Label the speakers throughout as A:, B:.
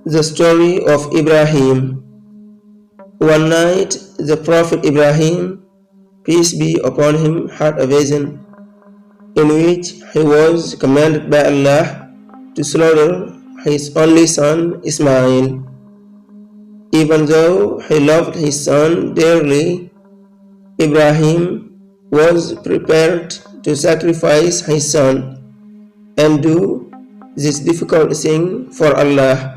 A: The story of Ibrahim. One night, the Prophet Ibrahim, peace be upon him, had a vision in which he was commanded by Allah to slaughter his only son Ismail. Even though he loved his son dearly, Ibrahim was prepared to sacrifice his son and do this difficult thing for Allah.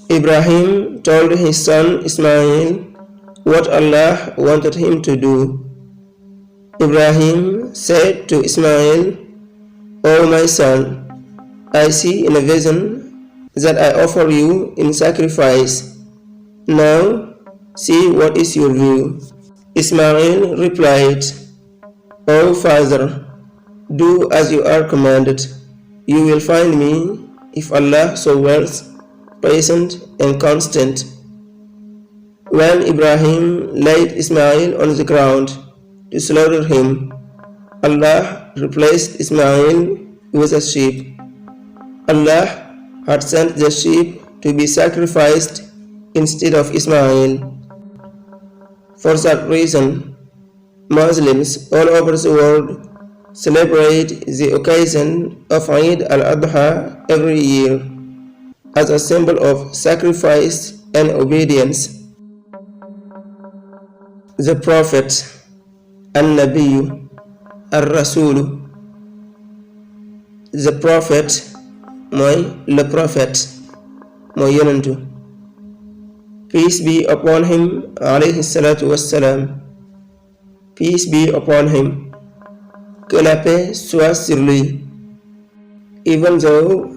A: Ibrahim told his son Ismail what Allah wanted him to do. Ibrahim said to Ismail, "O my son, I see in a vision that I offer you in sacrifice. Now see what is your view." Ismail replied, "O father, do as you are commanded. You will find me, if Allah so wills, patient and constant." When Ibrahim laid Ismail on the ground to slaughter him, Allah replaced Ismail with a sheep. Allah had sent the sheep to be sacrificed instead of Ismail. For that reason, Muslims all over the world celebrate the occasion of Eid al-Adha every year as a symbol of sacrifice and obedience. The Prophet, An-Nabiyyu, Ar-Rasulu. The Prophet mooy le prophète mooy yonentu. Peace be upon him, alayhi salatu wassalam. Peace be upon him. Que la paix soit sur lui. Even though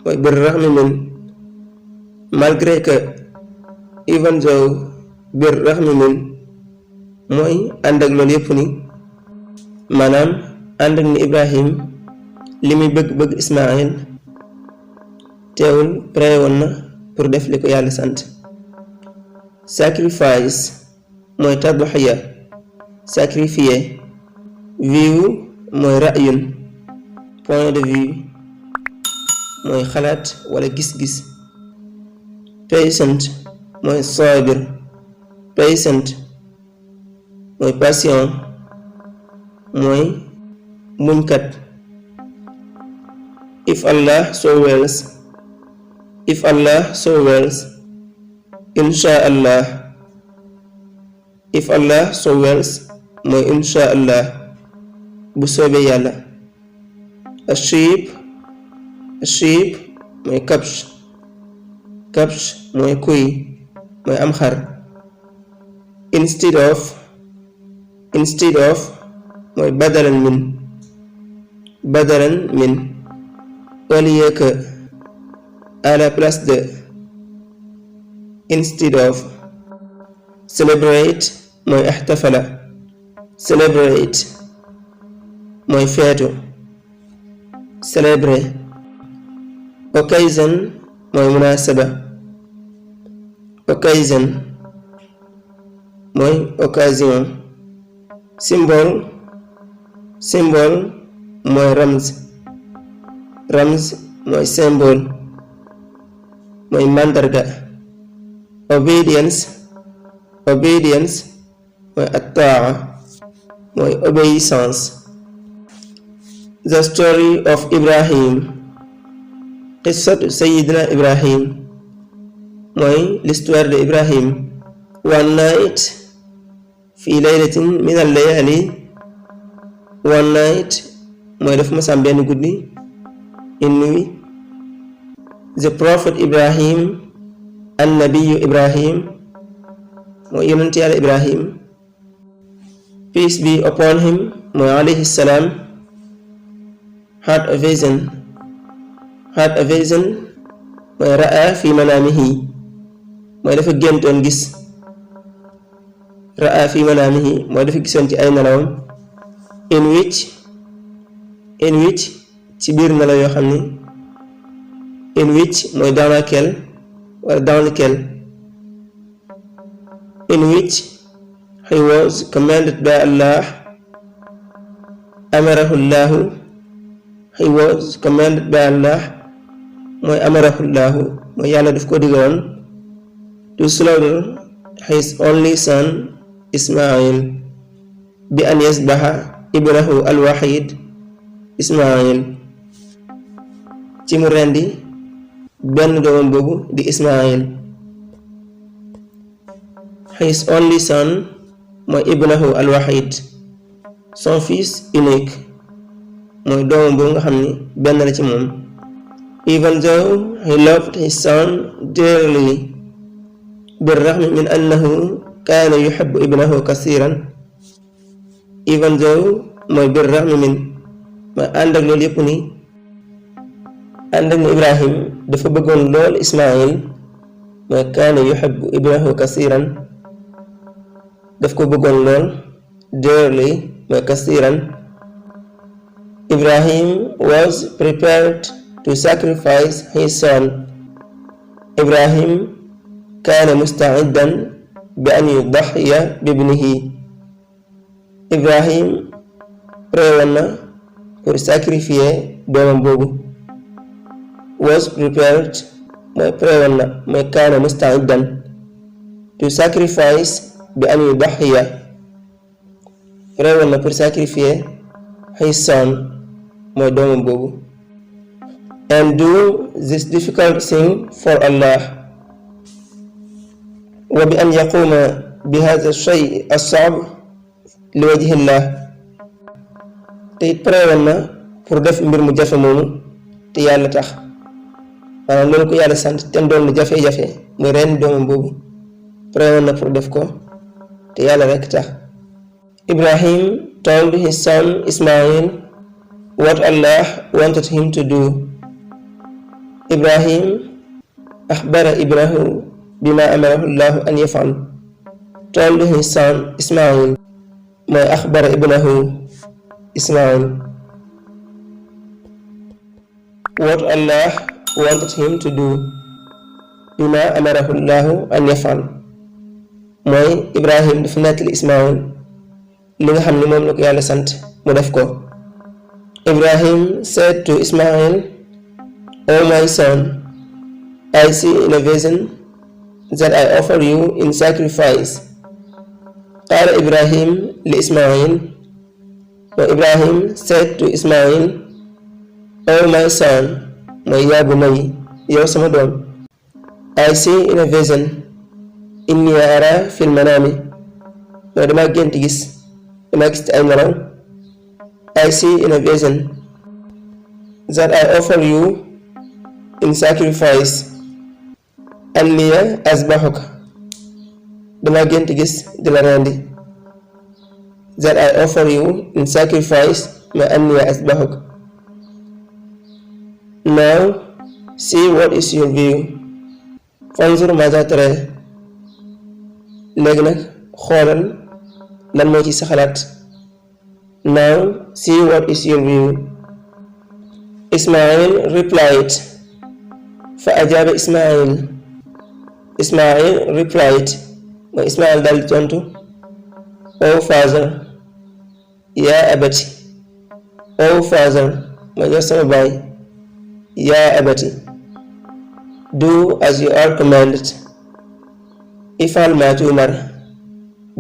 A: mooy birrahmi min. Malgré que. Even though birrahmi min mooy ànd ak loolu yépp ni maanaam ànd ak ni Ibrahim li muy bëgg Ismaïl teewul prêt woon na pour def li ko Yàlla sant. Sacrifice mooy tadhiya, sacrifier. View mooy ra'yun, point de vue mooy xalaat wala gis-gis. Patient mooy sabir, patient mooy patient mooy muñkat. If Allah so wills, insha'Allah. If Allah so wills mooy insha'Allah, bu soobee Yàlla. A sheep mooy kabsh mooy kuy mooy am xar. Instead of mooy badalan min au lieu que, à la place de. Instead of. Celebrate mooy ihtafala, celebrate mooy feetu, célébrer. Occasion mooy munasaba, occasion mooy occasion. Symbole mooy ramz mooy symbole mooy màndarga. Obedience mooy at-ta'a mooy obéissance. The story of Ibrahim. Qissatu Sayyidina Ibrahim mooy l'histoire de Ibrahim. One night fi laylatin min al-layali. One night mooy daf masam benn guddi, une nuit. The Prophet Ibrahim, An-Nabiyyu Ibrahim mooy yonent Yàlla Ibrahim, peace be upon him mooy alayhi salam, had a vision mooy ra'a fi manamihi mooy dafa géntoon gis. Ra'a fi manamihi mooy dafa gisoon ci ay nelawam. In which ci biir nelaw yoo xam ni. In which mooy dans laquelle wala dans lequel. In which he was commanded by Allah. Amarahu Allah. He was commanded by Allah. mooy amarahullahu mooy yàlla daf ko digaloon to slaughter his only son Ismail bi an yasbaha ibnahu alwahid Ismail ci mu rendi benn doomam boobu di Ismail. His only son mooy ibnahu alwahid son fils unique mooy doomam boobu nga xam ni benn la ci moom. Even though he loved his son dearly بالرغم من أنه كان يحب ابنه كثيرا. Even though mooy بالرغم من ma ànd ak loolu yëpp ni ànd ak ni Ibrahim dafa bëggoon lool Ismail mooy kaana yuhibbu ibnahu kasiran daf ko bëggoon lool dearly mooy kasiran. Ibrahim was prepared to sacrifice his son. Ibrahim kaana musta'iddan bi an yudahiya bibnihi. Ibrahim préwoon na pour sacrifier doomam boobu. Was prepared mooy préwoon na mooy kaana musta'iddan to sacrifice bi an yudahiya préwoon na pour sacrifier his son mooy doomam boobu. And do this difficult thing for Allah. wa bi an yaquma bi hadha shay as-sa'b li wajhillah te it préwoon na pour def mbir mu jafe moomu te yàlla tax maanaam loolu ko yàlla sant te doon lu jafe-jafe muy ren doomam boobu préwoon na pour def ko te yàlla rekk tax. Ibrahim told his son Ismail what Allah wanted him to do. Ibrahim akhbara ibnahu bima amarahu Allah an yaf'al. Told his son Ismail mooy akhbara ibnahu Ismail what Allah wanted him to do bima amarahu Allah an yaf'al. mooy Ibrahim dafa nettali Ismail li nga xam ne moom la ko yàlla sant mu def ko. Ibrahim said to Ismail, "O my son, I see in a vision that I offer you in sacrifice." قال إبراهيم لإسماعيل وإبراهيم said to Ismail, "O my son, mooy yaa bunayya yow sama doom, I see in a vision inni ara fil manami mooy dama gént gis ci ay nelaw. I see in a vision that I offer you in sacrifice anniya asbahuka dama gént gis di la rendi. That I offer you in sacrifice ma anniya asbahuka. Now see what is your view. fanzur maza tara. léegi nag xoolal lan moo ci sa xalaat. Now see what is your view. Ismail replied. fa ajaba Ismail replied mooy Ismail daal di tontu, "O father, yaa abati." O father mooy yow sama baay, yaa abati. Do as you are commanded. Ifal ma tu'mar.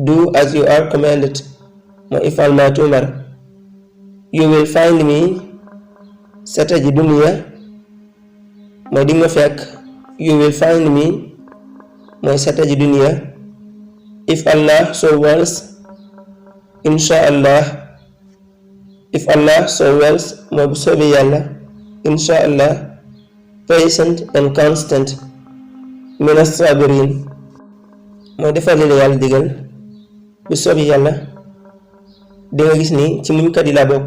A: Do as you are commanded mooy ifal ma tu'mar. You will find me satajiduni mooy di nga fekk. You will find me mooy satajiduni if Allah so wills. Insha Allah. If Allah so wills mooy bu soobee yàlla. Insha Allah. Patient and constant. Min as-sabirin mooy defal li la yàlla digal bu soobee yàlla di nga gis ni ci muñkat yi laa bokk,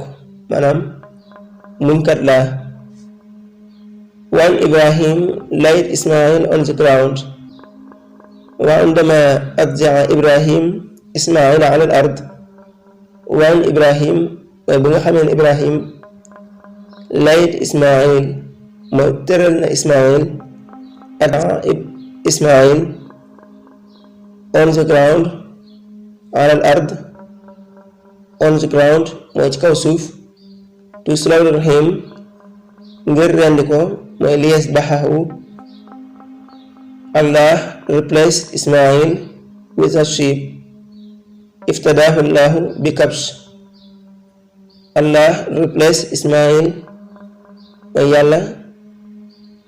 A: maanaam muñkat laa. When Ibrahim laid Ismail on the ground, وعندما أضجع إبراهيم إسماعيل على الأرض. When Ibrahim mooy bi nga xamee ne Ibrahim laid Ismail mooy tëral na Ismail ak Ismail on the ground على الأرض. On the ground mooy ci kaw suuf. To slaughter him ngir rendi ko mooy liyasbahahu. Allah replaced Ismail with a sheep. Iftadahu Allahu bi kabsh. Allah replaced Ismail mooy yàlla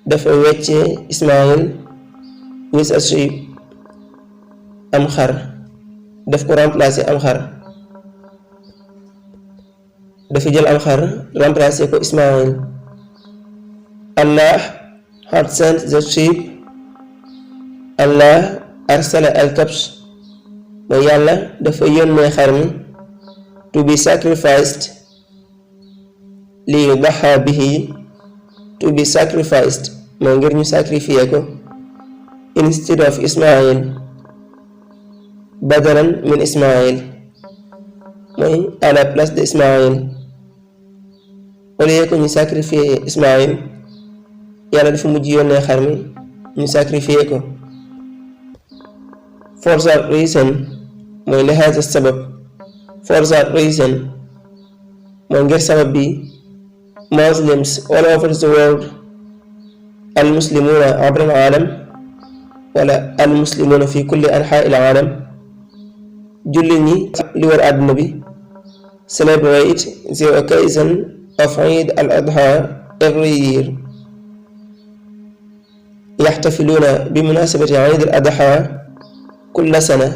A: dafa wecce Ismail with a sheep, am xar, daf ko remplacer am xar, dafa jël am xar remplacer ko Ismail. Allah had sent the sheep. Allah arsala al-kabsh mooy yàlla dafa yónnee xar mi to be sacrificed, li yudaha bihi, to be sacrificed mooy ngir ñu sacrifier ko, instead of Ismail, badalan min Ismail mooy à la place de Ismail. au lieu que ñu sacrifier Ismail, yàlla dafa mujj yónnee xar mi ñu sacrifier ko. For that reason mooy li haza sabab, for that reason mooy ngir sabab bi, Muslims all over the world, al muslimuna abra al alam wala al muslimuna fi kulli anha al alam, julli ñi li war àdduna bi, celebrate the occasion of Eid al-Adha every year. yaxtafiluna bi munasabati Eid al-Adha kulla sana.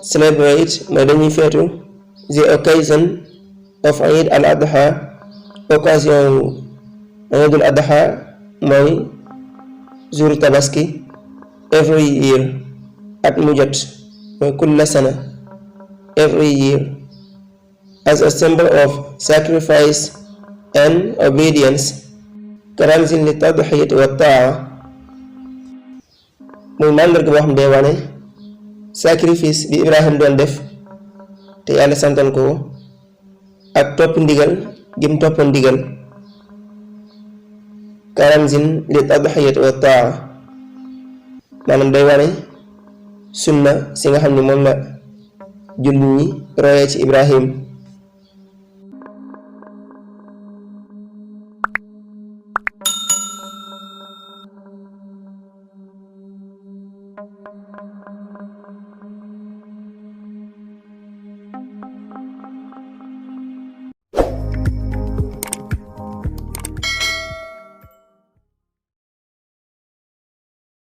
A: Celebrate mooy dañuy feetu the occasion of Eid al-Adha, occasion Eid al-Adha mooy jour tabaski, every year at mu jot mooy kulla sana, every year, as a symbol of sacrifice and obedience, karamzin li tadhiyati wa taa, muy màndarga boo xam ne wane sacrifice bi Ibrahim doon def te yàlla santoon ko, ak topp ndigal gim toppoon ndigal, karamzin li tadhiyati wa taa, maanaam day wane sunna si nga xam ne moom la jullit ñi royee ci Ibrahim.